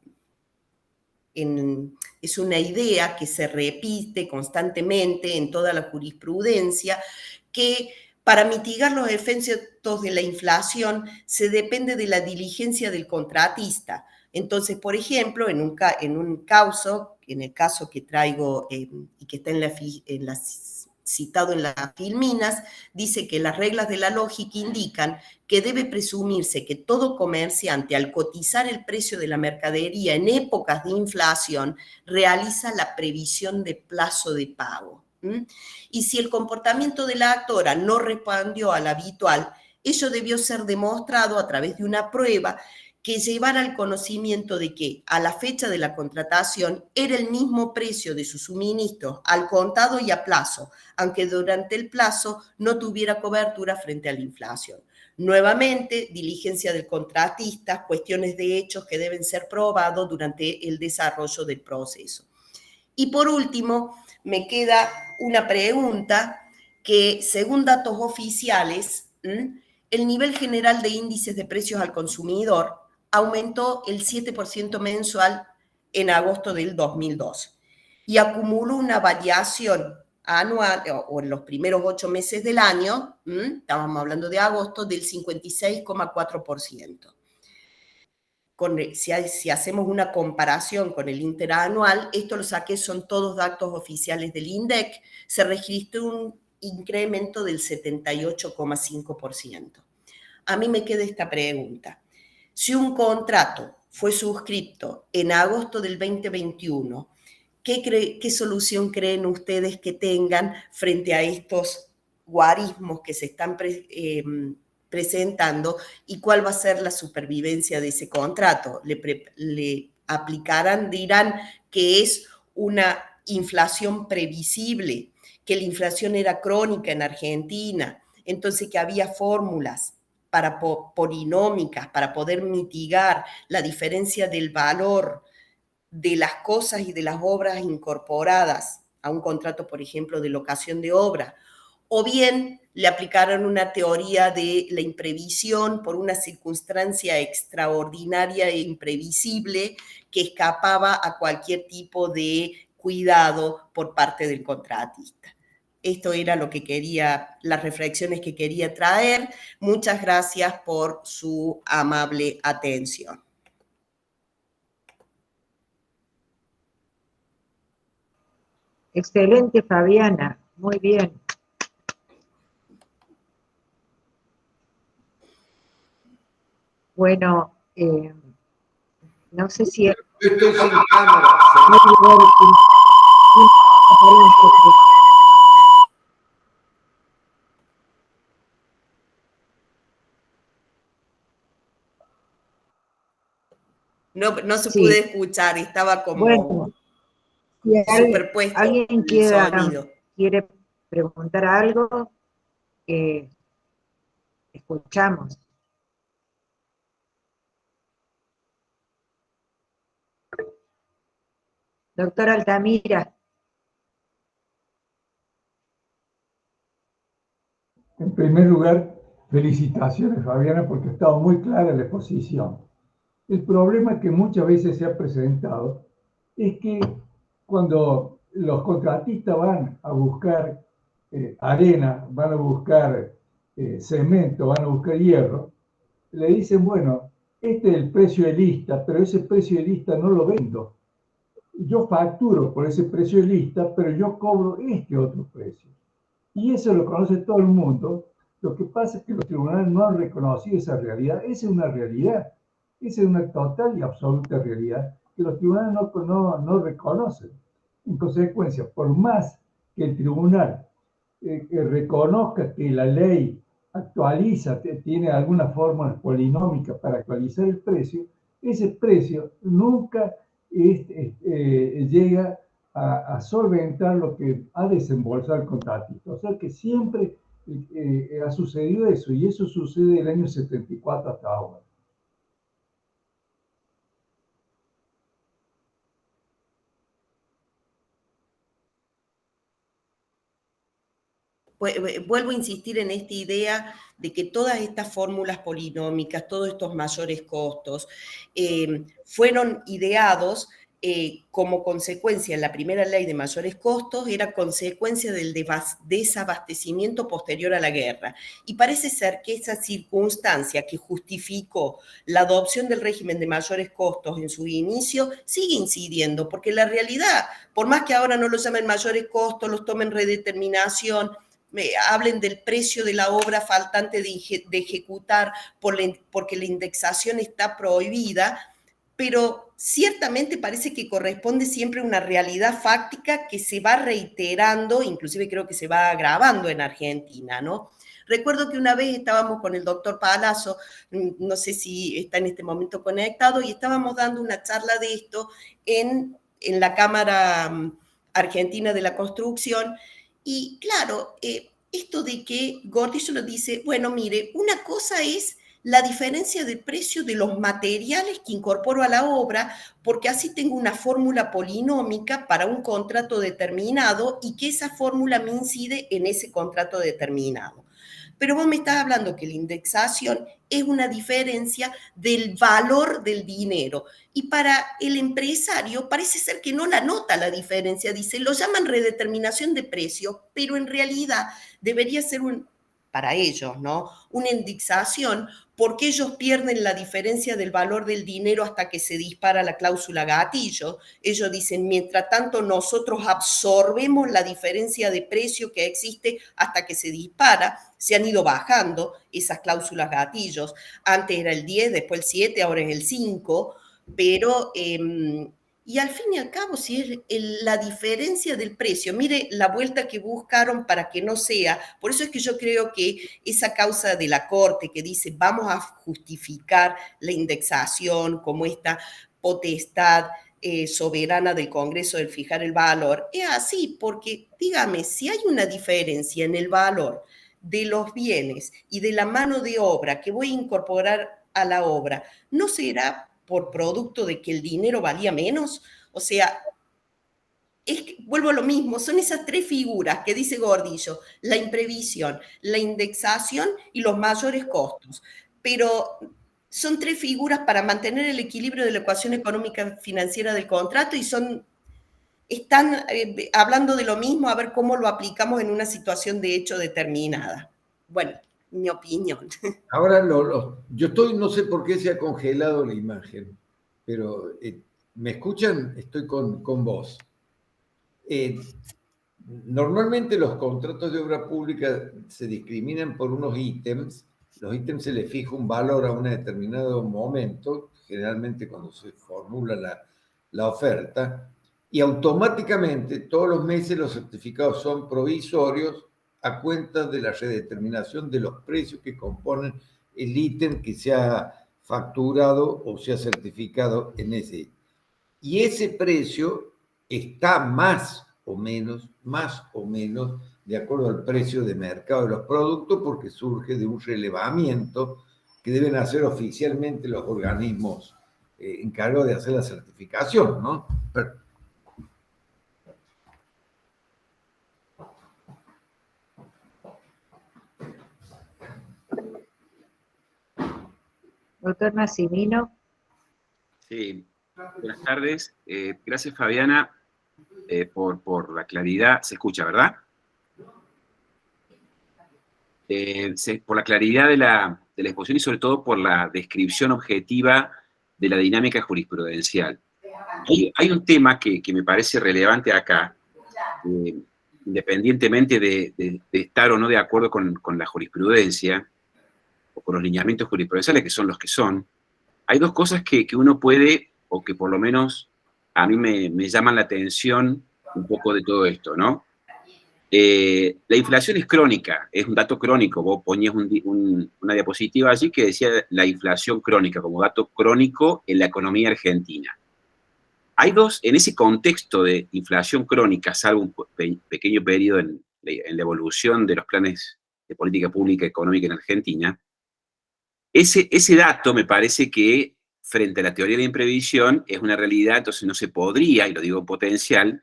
es una idea que se repite constantemente en toda la jurisprudencia, que para mitigar los efectos de la inflación se depende de la diligencia del contratista. Entonces, por ejemplo, en el caso que traigo y que está citado en las filminas, dice que las reglas de la lógica indican que debe presumirse que todo comerciante, al cotizar el precio de la mercadería en épocas de inflación, realiza la previsión de plazo de pago. Y si el comportamiento de la actora no respondió al habitual, ello debió ser demostrado a través de una prueba que llevara al conocimiento de que a la fecha de la contratación era el mismo precio de sus suministros al contado y a plazo, aunque durante el plazo no tuviera cobertura frente a la inflación. Nuevamente, diligencia del contratista, cuestiones de hechos que deben ser probados durante el desarrollo del proceso. Y por último, me queda una pregunta que, según datos oficiales, el nivel general de índices de precios al consumidor aumentó el 7% mensual en agosto del 2002 y acumuló una variación anual, o en los primeros 8 meses del año, estábamos hablando de agosto, del 56,4%. Si hacemos una comparación con el interanual, esto lo saqué, son todos datos oficiales del INDEC, se registró un incremento del 78,5%. A mí me queda esta pregunta. Si un contrato fue suscrito en agosto del 2021, ¿qué solución creen ustedes que tengan frente a estos guarismos que se están presentando y cuál va a ser la supervivencia de ese contrato? ¿Le aplicarán, dirán que es una inflación previsible, que la inflación era crónica en Argentina, entonces que había fórmulas polinómicas para poder mitigar la diferencia del valor de las cosas y de las obras incorporadas a un contrato, por ejemplo, de locación de obra? O bien le aplicaron una teoría de la imprevisión por una circunstancia extraordinaria e imprevisible que escapaba a cualquier tipo de cuidado por parte del contratista. Esto era lo que las reflexiones que quería traer. Muchas gracias por su amable atención. Excelente, Fabiana. Muy bien. Bueno, no sé si... Estoy sin cámara. No se puede escuchar, estaba como bueno, si superpuesto alguien el sonido. quiere preguntar algo, escuchamos. Doctora Altamira. En primer lugar, felicitaciones, Fabiana, porque ha estado muy clara la exposición. El problema que muchas veces se ha presentado es que cuando los contratistas van a buscar arena, van a buscar cemento, van a buscar hierro, le dicen, bueno, este es el precio de lista, pero ese precio de lista no lo vendo. Yo facturo por ese precio de lista, pero yo cobro este otro precio. Y eso lo conoce todo el mundo. Lo que pasa es que los tribunales no han reconocido esa realidad. Esa es una realidad. Esa es una total y absoluta realidad que los tribunales no reconocen. En consecuencia, por más que el tribunal reconozca que la ley actualiza, tiene alguna fórmula polinómica para actualizar el precio, ese precio nunca llega a solventar lo que ha desembolsado el contratista. O sea que siempre ha sucedido eso, y eso sucede del año 74 hasta ahora. Vuelvo a insistir en esta idea de que todas estas fórmulas polinómicas, todos estos mayores costos, fueron ideados como consecuencia, en la primera ley de mayores costos, era consecuencia del desabastecimiento posterior a la guerra. Y parece ser que esa circunstancia que justificó la adopción del régimen de mayores costos en su inicio sigue incidiendo, porque la realidad, por más que ahora no lo llamen mayores costos, los tomen redeterminación, hablen del precio de la obra faltante de ejecutar porque la indexación está prohibida, pero ciertamente parece que corresponde siempre a una realidad fáctica que se va reiterando, inclusive creo que se va agravando en Argentina, ¿no? Recuerdo que una vez estábamos con el doctor Palazzo, no sé si está en este momento conectado, y estábamos dando una charla de esto en la Cámara Argentina de la Construcción. Y claro, esto de que Gordillo lo dice, bueno, mire, una cosa es la diferencia de precio de los materiales que incorporo a la obra, porque así tengo una fórmula polinómica para un contrato determinado y que esa fórmula me incide en ese contrato determinado. Pero vos me estás hablando que la indexación es una diferencia del valor del dinero. Y para el empresario parece ser que no la nota la diferencia. Dice, lo llaman redeterminación de precio, pero en realidad debería ser para ellos, ¿no? Una indexación, porque ellos pierden la diferencia del valor del dinero hasta que se dispara la cláusula gatillo. Ellos dicen, mientras tanto nosotros absorbemos la diferencia de precio que existe hasta que se dispara. Se han ido bajando esas cláusulas gatillos. Antes era el 10, después el 7, ahora es el 5, pero... y al fin y al cabo, si es la diferencia del precio, mire la vuelta que buscaron para que no sea, por eso es que yo creo que esa causa de la Corte que dice vamos a justificar la indexación como esta potestad soberana del Congreso del fijar el valor, es así, porque dígame, si hay una diferencia en el valor de los bienes y de la mano de obra que voy a incorporar a la obra, ¿no será por producto de que el dinero valía menos? O sea, vuelvo a lo mismo, son esas tres figuras que dice Gordillo, la imprevisión, la indexación y los mayores costos. Pero son tres figuras para mantener el equilibrio de la ecuación económica financiera del contrato y están hablando de lo mismo, a ver cómo lo aplicamos en una situación de hecho determinada. Bueno, mi opinión. Ahora, yo no sé por qué se ha congelado la imagen, pero ¿me escuchan? Estoy con vos. Normalmente los contratos de obra pública se discriminan por unos ítems. Los ítems se les fija un valor a un determinado momento, generalmente cuando se formula la oferta, y automáticamente todos los meses los certificados son provisorios a cuenta de la redeterminación de los precios que componen el ítem que se ha facturado o se ha certificado en ese ítem. Y ese precio está más o menos, de acuerdo al precio de mercado de los productos, porque surge de un relevamiento que deben hacer oficialmente los organismos encargados de hacer la certificación, ¿no? Doctor Massimino. Sí, buenas tardes. Gracias, Fabiana. por la claridad. ¿Se escucha, verdad? Por la claridad de la exposición y sobre todo por la descripción objetiva de la dinámica jurisprudencial. Hay un tema que me parece relevante acá, independientemente de estar o no de acuerdo con la jurisprudencia, o con los lineamientos jurisprudenciales, que son los que son. Hay dos cosas que uno puede, o que por lo menos a mí me llaman la atención un poco de todo esto, ¿no? La inflación es crónica, es un dato crónico. Vos ponías una diapositiva allí que decía la inflación crónica como dato crónico en la economía argentina. Hay dos, en ese contexto de inflación crónica, salvo un pequeño periodo en la evolución de los planes de política pública económica en Argentina, ese dato me parece que frente a la teoría de la imprevisión es una realidad, entonces no se podría, y lo digo en potencial,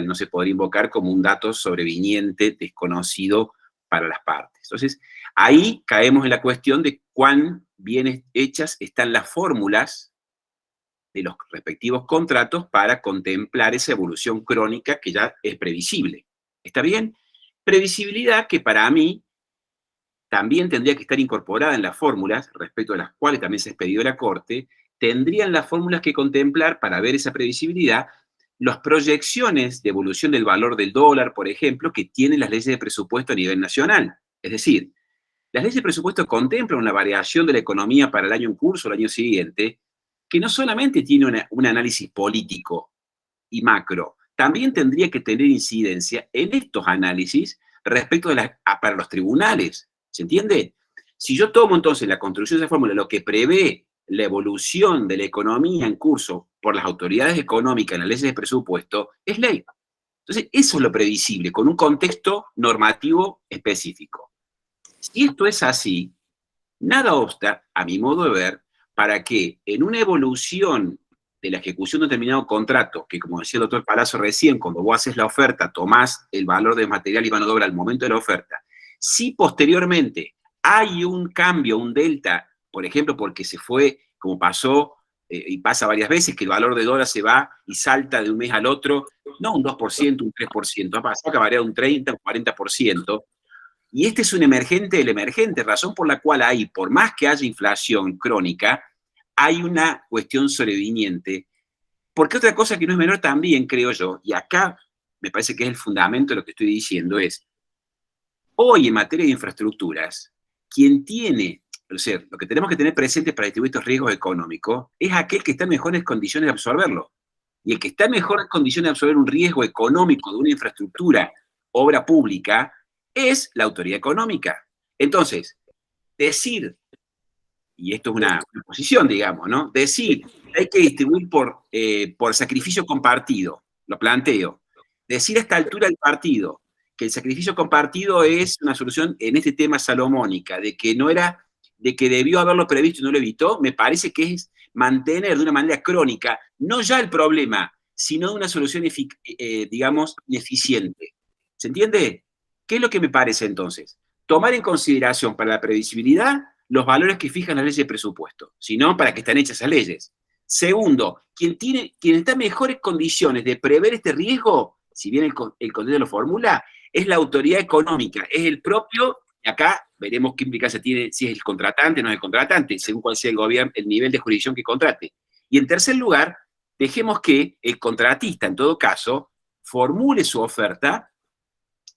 no se podría invocar como un dato sobreviniente, desconocido para las partes. Entonces, ahí caemos en la cuestión de cuán bien hechas están las fórmulas de los respectivos contratos para contemplar esa evolución crónica que ya es previsible. ¿Está bien? Previsibilidad que para mí también tendría que estar incorporada en las fórmulas, respecto a las cuales también se ha expedido la Corte, tendrían las fórmulas que contemplar para ver esa previsibilidad las proyecciones de evolución del valor del dólar, por ejemplo, que tienen las leyes de presupuesto a nivel nacional. Es decir, las leyes de presupuesto contemplan una variación de la economía para el año en curso, el año siguiente, que no solamente tiene un análisis político y macro, también tendría que tener incidencia en estos análisis respecto de para los tribunales. ¿Se entiende? Si yo tomo entonces la construcción de esa fórmula, lo que prevé la evolución de la economía en curso por las autoridades económicas en las leyes de presupuesto, es ley. Entonces, eso es lo previsible, con un contexto normativo específico. Si esto es así, nada obsta, a mi modo de ver, para que en una evolución de la ejecución de un determinado contrato, que como decía el doctor Palazzo recién, cuando vos haces la oferta, tomás el valor de material y mano de obra al momento de la oferta, si posteriormente hay un cambio, un delta, por ejemplo, porque se fue, como pasó, y pasa varias veces, que el valor de dólar se va y salta de un mes al otro, no un 2%, un 3%, ha pasado que varía un 30, un 40%, y este es un emergente del emergente, razón por la cual hay, por más que haya inflación crónica, hay una cuestión sobreviniente. Porque otra cosa que no es menor también, creo yo, y acá me parece que es el fundamento de lo que estoy diciendo, es, hoy en materia de infraestructuras, quien tiene, o sea, lo que tenemos que tener presente para distribuir estos riesgos económicos es aquel que está en mejores condiciones de absorberlo. Y el que está en mejores condiciones de absorber un riesgo económico de una infraestructura, obra pública, es la autoridad económica. Entonces, decir, y esto es una posición, digamos, ¿no? Decir que hay que distribuir por sacrificio compartido, lo planteo. Decir a esta altura del partido que el sacrificio compartido es una solución en este tema salomónica, de que debió haberlo previsto y no lo evitó, me parece que es mantener de una manera crónica, no ya el problema, sino una solución, digamos, ineficiente. ¿Se entiende? ¿Qué es lo que me parece entonces? Tomar en consideración para la previsibilidad los valores que fijan las leyes de presupuesto, sino para que están hechas esas leyes. Segundo, quien está en mejores condiciones de prever este riesgo, si bien el contenido lo formula, es la autoridad económica, es el propio, y acá veremos qué implicancia tiene, si es el contratante o no es el contratante, según cuál sea el gobierno, el nivel de jurisdicción que contrate. Y en tercer lugar, dejemos que el contratista, en todo caso, formule su oferta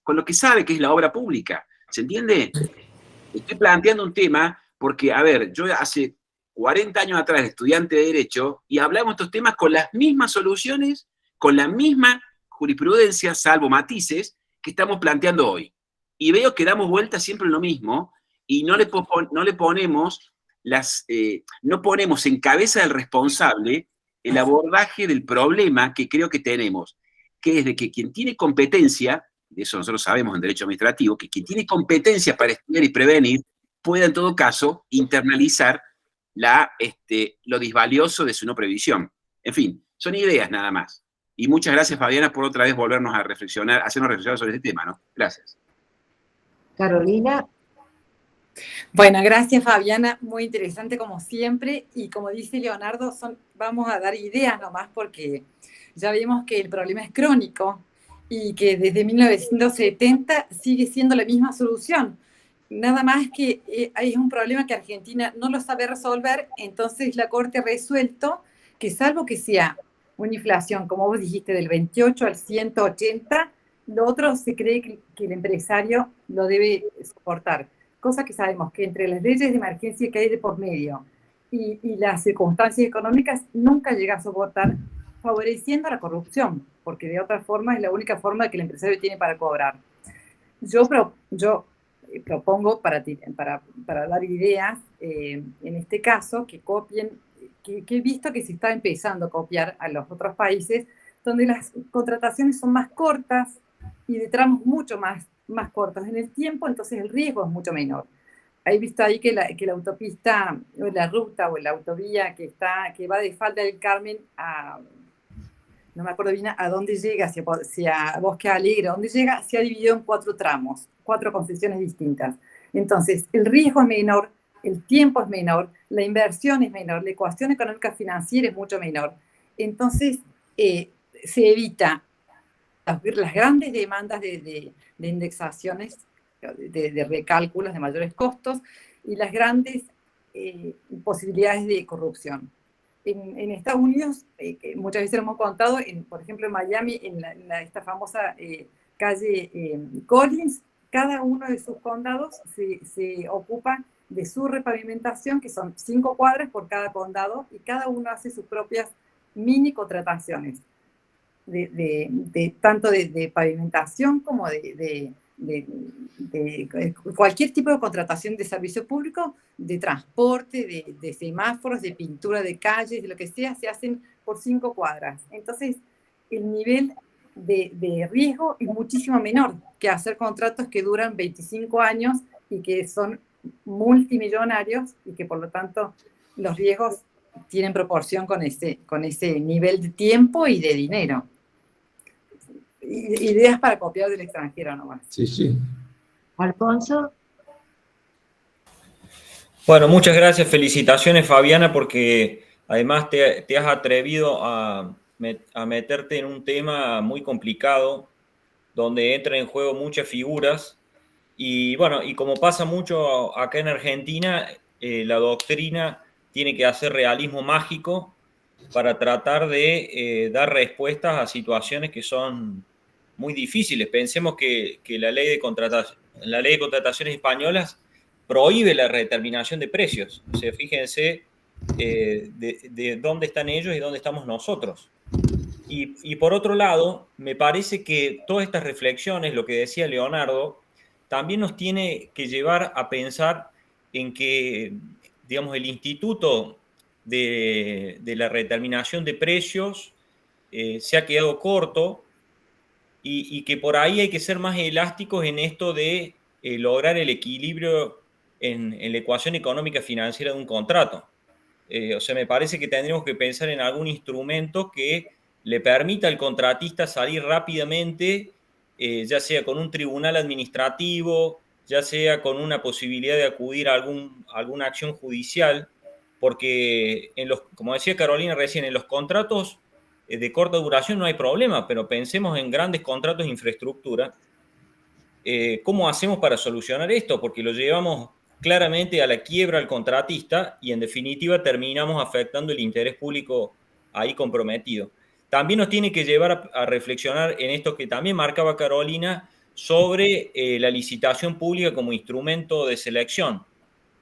con lo que sabe que es la obra pública. ¿Se entiende? Estoy planteando un tema porque, a ver, yo hace 40 años atrás, estudiante de Derecho, y hablamos de estos temas con las mismas soluciones, con la misma jurisprudencia, salvo matices, que estamos planteando hoy. Y veo que damos vuelta siempre en lo mismo y no ponemos en cabeza del responsable el abordaje del problema que creo que tenemos, que es de que quien tiene competencia, de eso nosotros sabemos en derecho administrativo, que quien tiene competencia para estudiar y prevenir pueda en todo caso internalizar lo disvalioso de su no previsión. En fin, son ideas nada más. Y muchas gracias, Fabiana, por otra vez volvernos a reflexionar, hacernos reflexionar sobre este tema, ¿no? Gracias. Carolina. Bueno, gracias Fabiana, muy interesante como siempre, y como dice Leonardo, vamos a dar ideas nomás porque ya vimos que el problema es crónico y que desde 1970 sigue siendo la misma solución. Nada más que hay un problema que Argentina no lo sabe resolver, entonces la Corte ha resuelto que salvo que sea una inflación, como vos dijiste, del 28 al 180, lo otro se cree que el empresario lo debe soportar. Cosa que sabemos que entre las leyes de emergencia que hay de por medio y las circunstancias económicas nunca llega a soportar, favoreciendo la corrupción, porque de otra forma es la única forma que el empresario tiene para cobrar. Yo propongo para dar ideas, en este caso, que copien, que he visto que se está empezando a copiar a los otros países, donde las contrataciones son más cortas y de tramos mucho más cortos en el tiempo, entonces el riesgo es mucho menor. He visto ahí que la autopista, o la ruta, o la autovía que va de Falda del Carmen a, no me acuerdo bien a dónde llega, hacia Bosque Alegre, dónde llega, se ha dividido en 4 tramos, 4 concesiones distintas. Entonces, el riesgo es menor, el tiempo es menor, la inversión es menor, la ecuación económica financiera es mucho menor. Entonces, se evita las grandes demandas de indexaciones, de recálculos de mayores costos y las grandes posibilidades de corrupción. En Estados Unidos, muchas veces lo hemos contado, por ejemplo en Miami, en esta famosa calle Collins, cada uno de sus condados se ocupa de su repavimentación, que son 5 cuadras por cada condado, y cada uno hace sus propias mini contrataciones. Tanto de pavimentación como de cualquier tipo de contratación de servicio público, de transporte, de semáforos, de pintura de calles, de lo que sea, se hacen por 5 cuadras. Entonces, el nivel de riesgo es muchísimo menor que hacer contratos que duran 25 años y que son multimillonarios y que por lo tanto los riesgos tienen proporción con ese nivel de tiempo y de dinero. Ideas para copiar del extranjero nomás. Sí, sí. Alfonso. Bueno, muchas gracias, felicitaciones Fabiana, porque además te has atrevido a meterte en un tema muy complicado, donde entran en juego muchas figuras, y bueno, y como pasa mucho acá en Argentina, la doctrina tiene que hacer realismo mágico para tratar de dar respuestas a situaciones que son muy difíciles. Pensemos que la ley de contrataciones españolas prohíbe la redeterminación de precios. O sea, fíjense de dónde están ellos y dónde estamos nosotros. Y por otro lado, me parece que todas estas reflexiones, lo que decía Leonardo, también nos tiene que llevar a pensar en que, digamos, el instituto de la redeterminación de precios se ha quedado corto, y que por ahí hay que ser más elásticos en esto de lograr el equilibrio en la ecuación económica financiera de un contrato. O sea, me parece que tendríamos que pensar en algún instrumento que le permita al contratista salir rápidamente, ya sea con un tribunal administrativo, ya sea con una posibilidad de acudir a alguna acción judicial, porque, como decía Carolina recién, en los contratos de corta duración no hay problema, pero pensemos en grandes contratos de infraestructura. ¿Cómo hacemos para solucionar esto? Porque lo llevamos claramente a la quiebra al contratista y en definitiva terminamos afectando el interés público ahí comprometido. También nos tiene que llevar a reflexionar en esto que también marcaba Carolina sobre la licitación pública como instrumento de selección,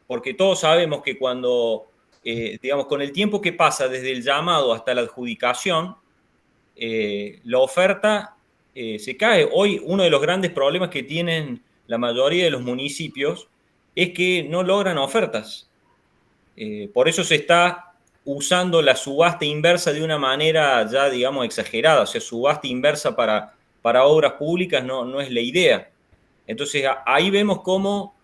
porque todos sabemos que cuando, digamos, con el tiempo que pasa desde el llamado hasta la adjudicación, la oferta se cae. Hoy uno de los grandes problemas que tienen la mayoría de los municipios es que no logran ofertas. Por eso se está usando la subasta inversa de una manera ya, digamos, exagerada. O sea, subasta inversa para obras públicas no es la idea. Entonces, ahí vemos cómo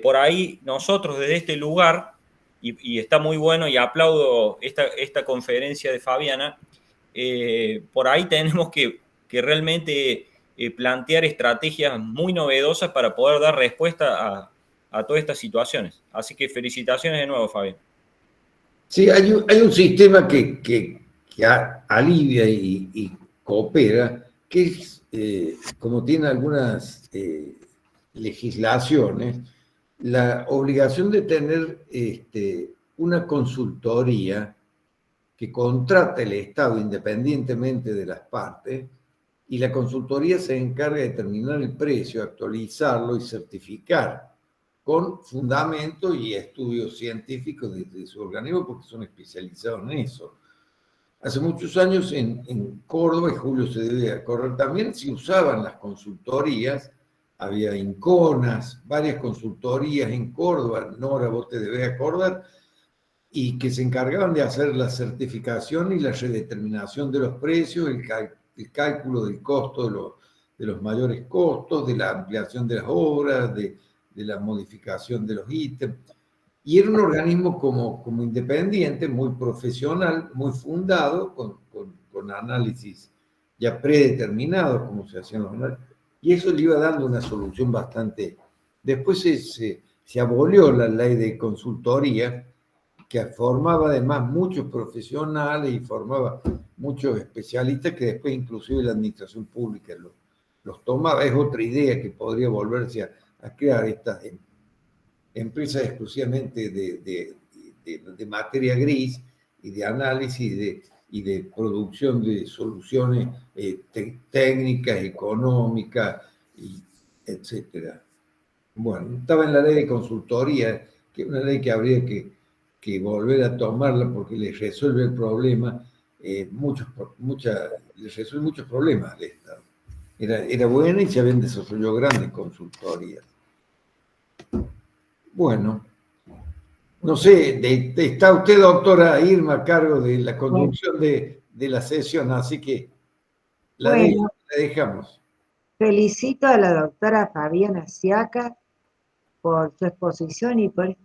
por ahí nosotros desde este lugar, y está muy bueno y aplaudo esta conferencia de Fabiana, por ahí tenemos que realmente plantear estrategias muy novedosas para poder dar respuesta a todas estas situaciones. Así que felicitaciones de nuevo, Fabián. Sí, hay un sistema que alivia y coopera, que es, como tiene algunas legislaciones, la obligación de tener una consultoría que contrata el Estado independientemente de las partes, y la consultoría se encarga de determinar el precio, actualizarlo y certificar con fundamento y estudios científicos de su organismo, porque son especializados en eso. Hace muchos años en Córdoba, y Julio se debe acordar también, se usaban las consultorías, había Inconas, varias consultorías en Córdoba, Nora, vos te debes acordar, y que se encargaban de hacer la certificación y la redeterminación de los precios, el cálculo del costo de los mayores costos, de la ampliación de las obras, de la modificación de los ítems. Y era un organismo como independiente, muy profesional, muy fundado, con análisis ya predeterminados, como se hacían los análisis. Y eso le iba dando una solución bastante... Después se abolió la ley de consultoría, que formaba además muchos profesionales y formaba muchos especialistas que después inclusive la administración pública los tomaba. Es otra idea que podría volverse a crear estas empresas exclusivamente de materia gris y de análisis y de producción de soluciones técnicas, económicas, etc. Bueno, estaba en la ley de consultoría, que es una ley que habría que volver a tomarla porque les resuelve el problema, les resuelve muchos problemas al Estado. Era buena y se habían desarrollado grandes consultorías. Bueno, no sé, está usted, doctora Irma, a cargo de la conducción de la sesión, así que la dejamos. Felicito a la doctora Fabiana Siaca por su exposición y por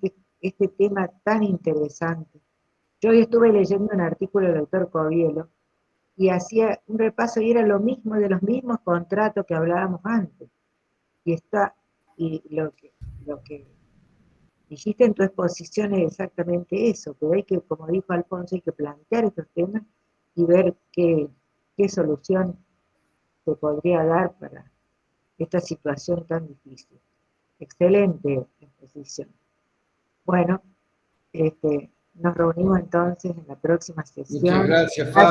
este tema tan interesante. Yo hoy estuve leyendo un artículo del doctor Covielo y hacía un repaso y era lo mismo, de los mismos contratos que hablábamos antes. Y lo que dijiste en tu exposición es exactamente eso, que hay que, como dijo Alfonso, hay que plantear estos temas y ver qué solución se podría dar para esta situación tan difícil. Excelente exposición. Bueno, nos reunimos entonces en la próxima sesión. Muchas gracias, Fabio.